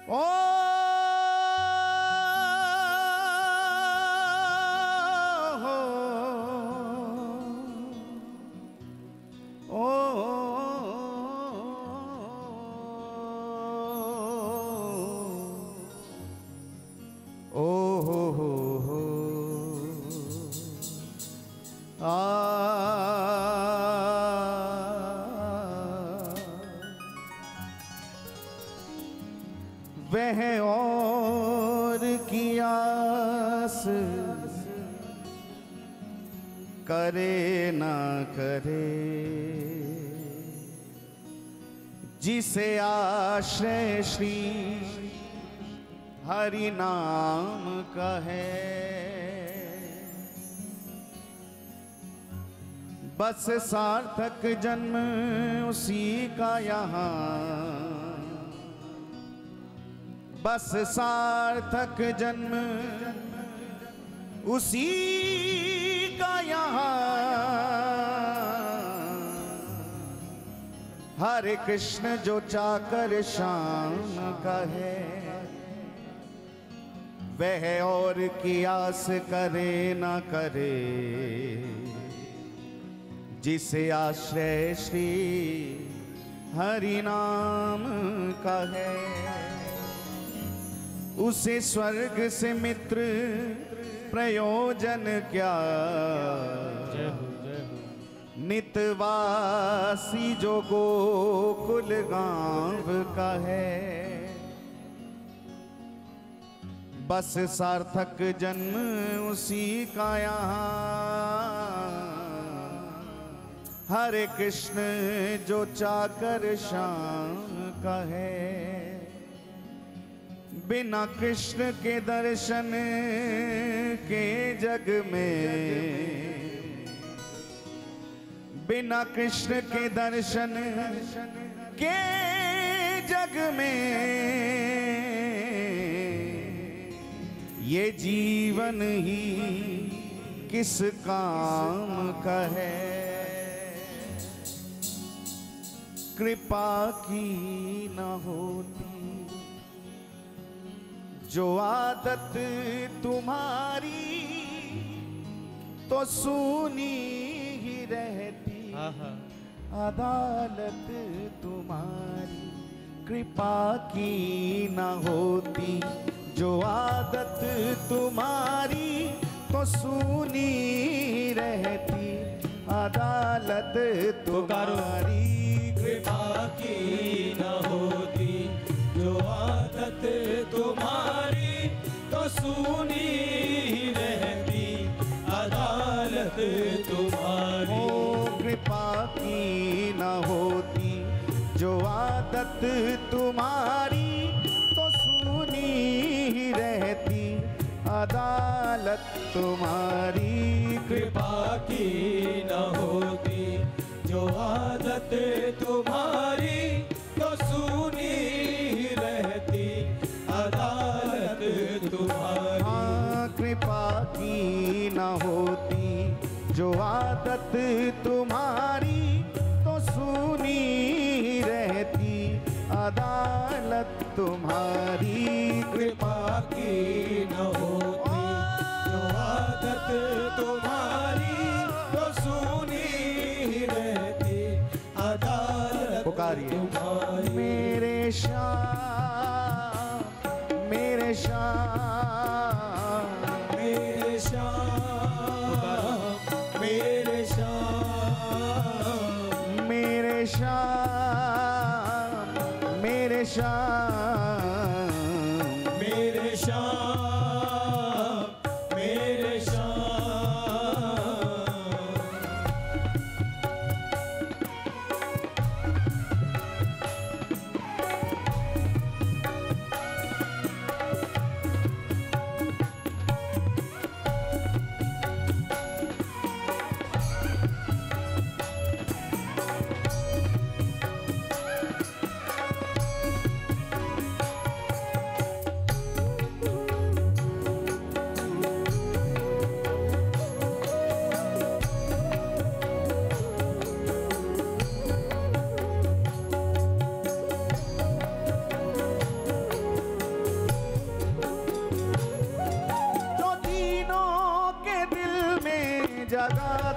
ओ हो वह और की आस करे ना करे, जिसे आश्रय श्री हरि नाम का है। बस सार्थक जन्म उसी का यहाँ, बस सार्थक जन्म उसी का यहाँ। हरे कृष्ण जो चाकर श्याम का है, वह और की आस करे ना करे, जिसे आश्रय श्री हरि नाम का है। उसे स्वर्ग से मित्र प्रयोजन क्या, नितवासी जो गोकुल गांव का है। बस सार्थक जन्म उसी का यहाँ, हरे कृष्ण जो चाकर श्याम का है। बिना कृष्ण के दर्शन के जग में, बिना कृष्ण के दर्शन के जग में, ये जीवन ही किस काम का है। कृपा की न होती जो आदत तुम्हारी, तो सुनी ही रहती अदालत तुम्हारी। कृपा की न होती जो आदत तुम्हारी, तो सुनी ही रहती अदालत तुम्हारी। कृपा की न होती जो आदत तुम्हारी, तो सुनी ही रहती अदालत तुम्हारी। ओ कृपा की न होती जो आदत तुम्हारी, तो सुनी ही रहती अदालत तुम्हारी। कृपा की न होती जो आदत तुम्हारी, तो सुनी ही रहती अदालत तुम्हारी। हाँ, कृपा की न होती जो आदत तुम्हारी, तो सुनी ही रहती अदालत तुम्हारी। कृपा की न होती जो आदत तुम्हारी, तो सुनी ही रहती अदालत तुम्हारी। मेरे श्याम, मेरे श्याम, मेरे श्याम, मेरे श्याम, मेरे श्याम, मेरे श्याम, मेरे श्याम, मेरे श्याम।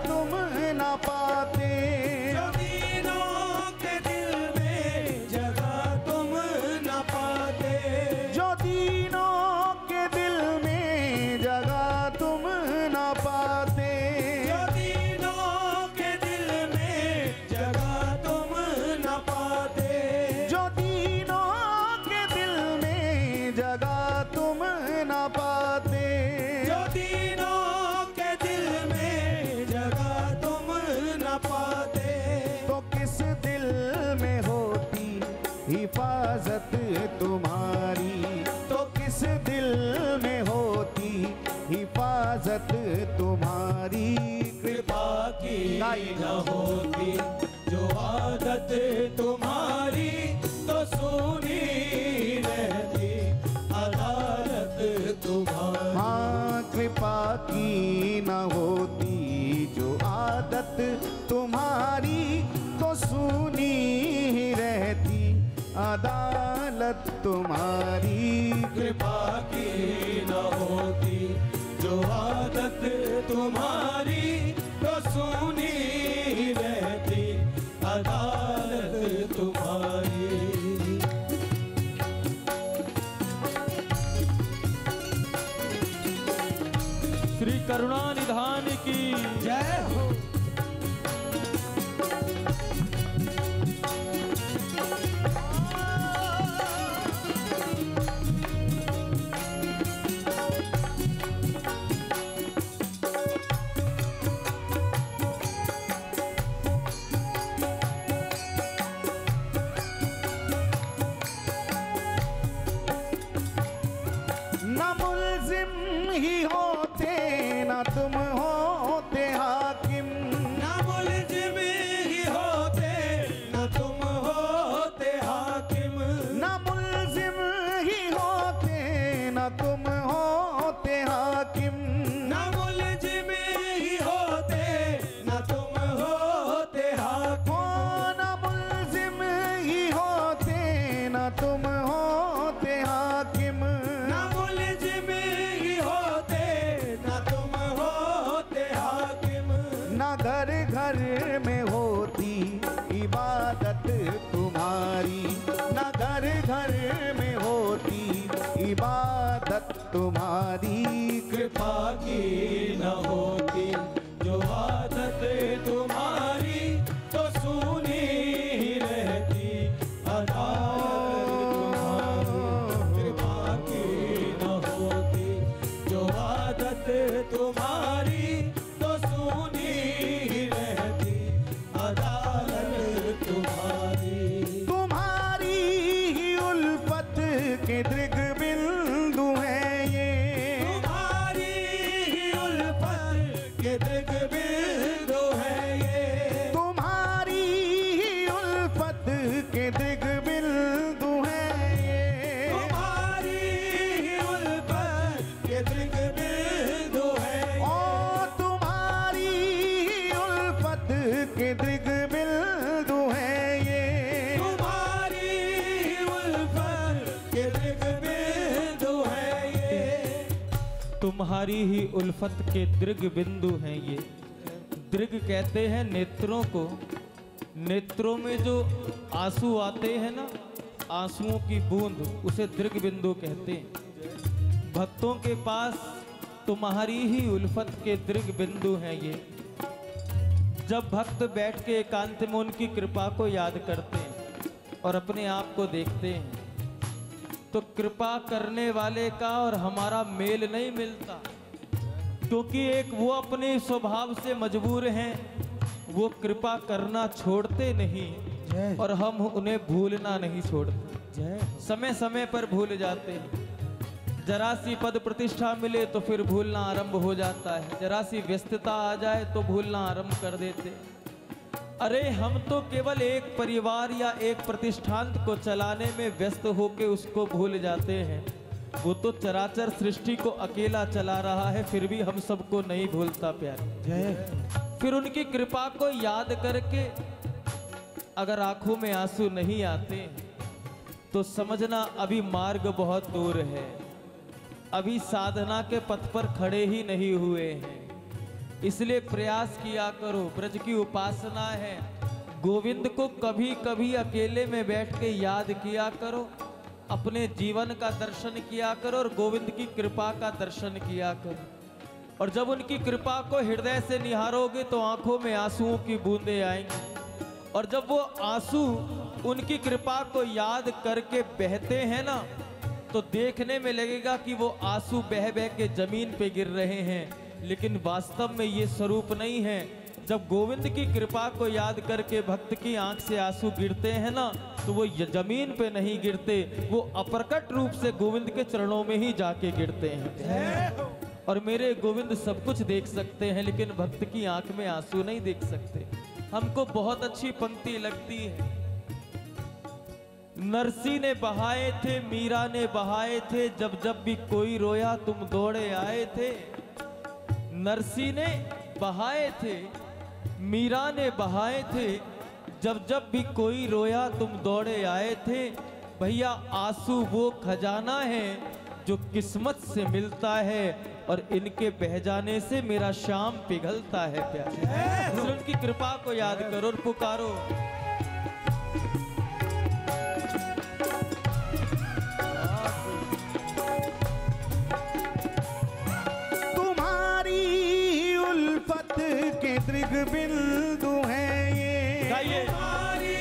तुम न पाते, जो दीनों के दिल में जगह तुम न पाते, जो दीनों के दिल में जगह तुम न पाते, जो दीनों के दिल में जगह तुम न पाते, जो दीनों के दिल में जगह तुम न पाते, जो दीनों के दिल में जगह तुम न पाते, तो किस दिल में होती हिफाजत तुम्हारी, तो किस दिल में होती हिफाजत तुम्हारी। कृपा की न होती जो आदत तुम्हारी, तो सुनी रहती अदालत तुम्हारी। हाँ, कृपा की न होती जो आदत तुम्हारी, तो सुनी ही रहती अदालत तुम्हारी। कृपा की न होती जो आदत तुम्हारी, तो सुनी रहती अदालत तुम्हारी। श्री करुणा निधान की जय हो। न मुल्जिम ही होते न तुम होते हाकिम, न मुल्जिम ही होते न तुम होते हाकिम, न मुल्जिम ही होते न तुम होते हाकिम, न मुल्जिम ही होते न तुम होते हाकिम, ओ न मुल्जिम ही होते न तुम होते हाकिम, न मुल्जिम ही होते न तुम होते हाकिम, न घर घर में होती इबादत तुम्हारी, न घर घर में होती इबादत तुम्हारी। कृपा की न होती जो आदत तुम्हारी, तो सुनी ही रहती अदालत तुम्हारी। कृपा की न होती जो आदत तुम्हारी, तो सुनी ही रहती अदालत तुम्हारी। तुम्हारी ही उल्फत के दृग बिंदु है ये, तुम्हारी ही उल्फत के दृग बिंदु है ये, तुम्हारी ही उल्फत के दृग बिंदु है ये, तुम्हारी ही उल्फत के दृग बिंदु है ये, ओ तुम्हारी ही उल्फत के दृग बिंदु है ये, तुम्हारी ही उल्फत के दृग बिंदु है ये, तुम्हारी ही उल्फत के दृग बिंदु हैं ये। दृग कहते हैं नेत्रों को। नेत्रों में जो आंसू आते हैं ना, आंसुओं की बूंद, उसे दृग बिंदु कहते हैं। भक्तों के पास तुम्हारी ही उल्फत के दृग बिंदु हैं ये। जब भक्त बैठ के एकांत में उनकी कृपा को याद करते हैं और अपने आप को देखते हैं, तो कृपा करने वाले का और हमारा मेल नहीं मिलता, क्योंकि एक वो अपने स्वभाव से मजबूर हैं, वो कृपा करना छोड़ते नहीं और हम उन्हें भूलना नहीं छोड़ते। समय समय पर भूल जाते हैं। जरा सी पद प्रतिष्ठा मिले तो फिर भूलना आरंभ हो जाता है, जरा सी व्यस्तता आ जाए तो भूलना आरंभ कर देते हैं। अरे हम तो केवल एक परिवार या एक प्रतिष्ठान को चलाने में व्यस्त होकर उसको भूल जाते हैं। वो तो चराचर सृष्टि को अकेला चला रहा है, फिर भी हम सबको नहीं भूलता प्यारे। फिर उनकी कृपा को याद करके अगर आंखों में आंसू नहीं आते तो समझना अभी मार्ग बहुत दूर है, अभी साधना के पथ पर खड़े ही नहीं हुए हैं। इसलिए प्रयास किया करो। ब्रज की उपासना है, गोविंद को कभी कभी अकेले में बैठ के याद किया करो, अपने जीवन का दर्शन किया करो और गोविंद की कृपा का दर्शन किया करो। और जब उनकी कृपा को हृदय से निहारोगे तो आंखों में आंसुओं की बूंदें आएंगी, और जब वो आंसू उनकी कृपा को याद करके बहते हैं ना, तो देखने में लगेगा कि वो आंसू बह बह के जमीन पे गिर रहे हैं, लेकिन वास्तव में ये स्वरूप नहीं है। जब गोविंद की कृपा को याद करके भक्त की आंख से आंसू गिरते हैं ना, तो वो जमीन पे नहीं गिरते, वो अप्रकट रूप से गोविंद के चरणों में ही जाके गिरते हैं। और मेरे गोविंद सब कुछ देख सकते हैं, लेकिन भक्त की आंख में आंसू नहीं देख सकते। हमको बहुत अच्छी पंक्ति लगती है, नरसी ने बहाए थे, मीरा ने बहाए थे, जब जब भी कोई रोया तुम दौड़े आए थे। नरसी ने बहाए थे, मीरा ने बहाए थे, जब जब भी कोई रोया तुम दौड़े आए थे। भैया आंसू वो खजाना है जो किस्मत से मिलता है, और इनके बह जाने से मेरा शाम पिघलता है प्यारे। उनकी कृपा को याद करो और पुकारो। तुम्हारी उल्फत के दृग बिंदु है ये, गाइए। तुम्हारी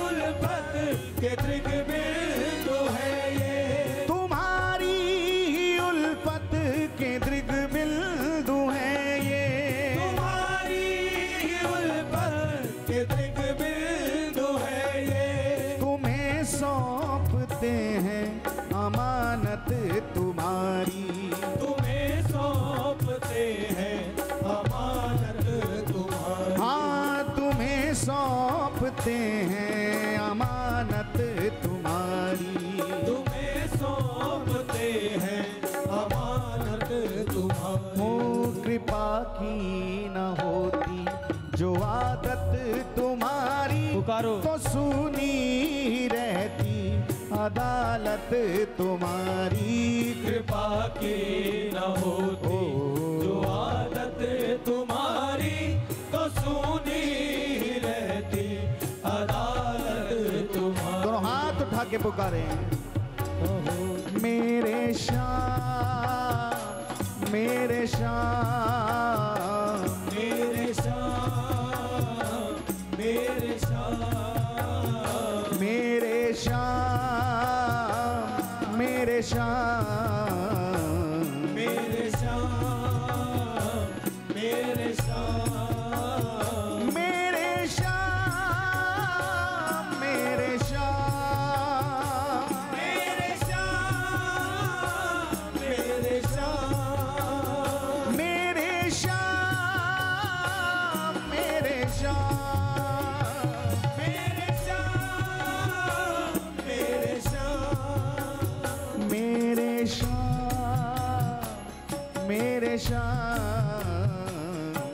उल्फत के दृग बिंदु है ये, तुम्हारी उल्फत के दृग बिंदु है ये, तुम्हारी उल्फत के दृग बिंदु है ये। तुम्हें सौंपते हैं अमानत तुम्हारी, तुम्हें सौंपते हैं अमानत तुम्हारी। हाँ तुम्हें सौंपते हैं अमानत तुम्हारी। तुम्हें सौंपते हैं अमानत तुम्हारी। हो कृपा की न होती जो आदत तुम्हारी, पुकारो। तो सुनी रहती अदालत तुम्हारी। कृपा की न होती जो आदत तुम्हारी, तो सुनी रहती अदालत तुम्हारी। दोनों हाथ उठा के पुकारे। मेरे श्याम, मेरे श्याम, मेरे श्याम, मेरे श्याम, मेरे श्याम, मेरे श्याम, मेरे श्याम, मेरे श्याम, मेरे श्याम, मेरे श्याम, मेरे श्याम, मेरे श्याम, मेरे श्याम, मेरे श्याम, मेरे श्याम, मेरे श्याम, मेरे श्याम, मेरे श्याम,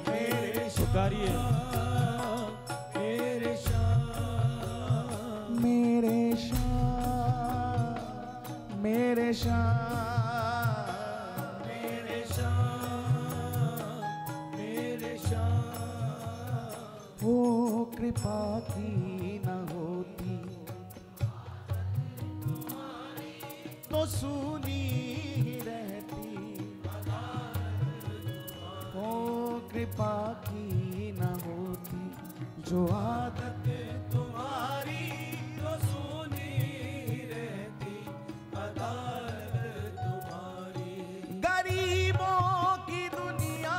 मेरे पुकारिए। मेरे श्याम, मेरे श्याम, मेरे श्याम, मेरे श्याम, मेरे श्याम। वो कृपा की न होती तो सुनी ही रहती, वो कृपा की न होती जो आदत तुम्हारी, तो सुनी रहती अदालत तुम्हारी। गरीबों की दुनिया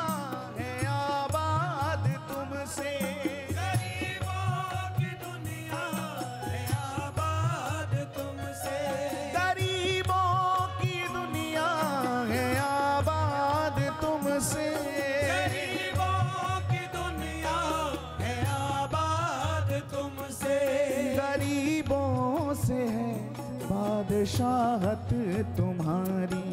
है आबाद तुमसे, गरीबों की दुनिया है आबाद तुमसे। गरीबों की दुनिया है आबाद तुमसे, गरीबों की दुनिया है आबाद तुमसे। गरीबों से है बादशाहत तुम्हारी,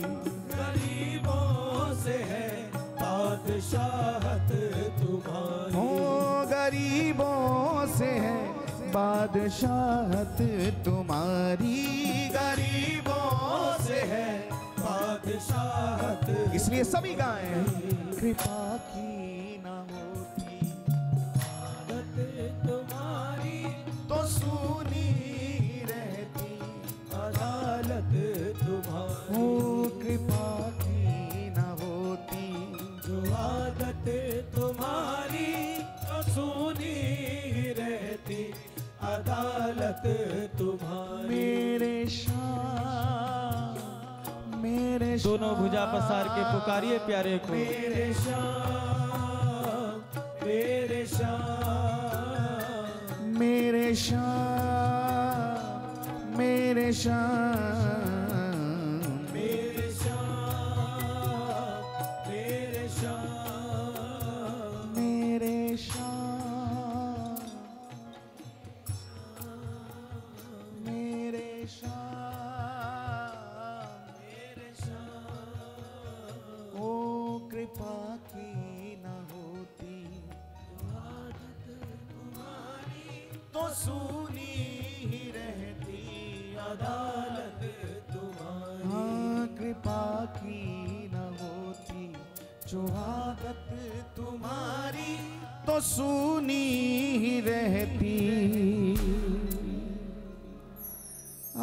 गरीबों से है बादशाहत तुम्हारी। हो गरीबों से है बादशाहत तुम्हारी, गरीबों से है बादशाहत इसलिए सभी गाएं। कृपा की दोनों भुजा पसार के पुकारिए प्यारे को। मेरे श्याम, मेरे श्याम, मेरे श्याम, मेरे श्याम, मेरे श्याम, मेरे श्याम, मेरे श्याम, मेरे श्याम, मेरे श्याम। ओ कृपा की न होती तो सुनी ही रहती अदालत तुम्हारी। हाँ, कृपा की न होती जो आदत तुम्हारी तो सुनी ही रहती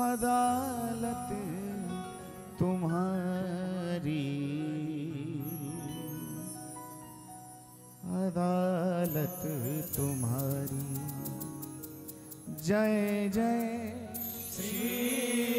अदालत तुम्हारी, अदालत तुम्हारी। जय जय श्री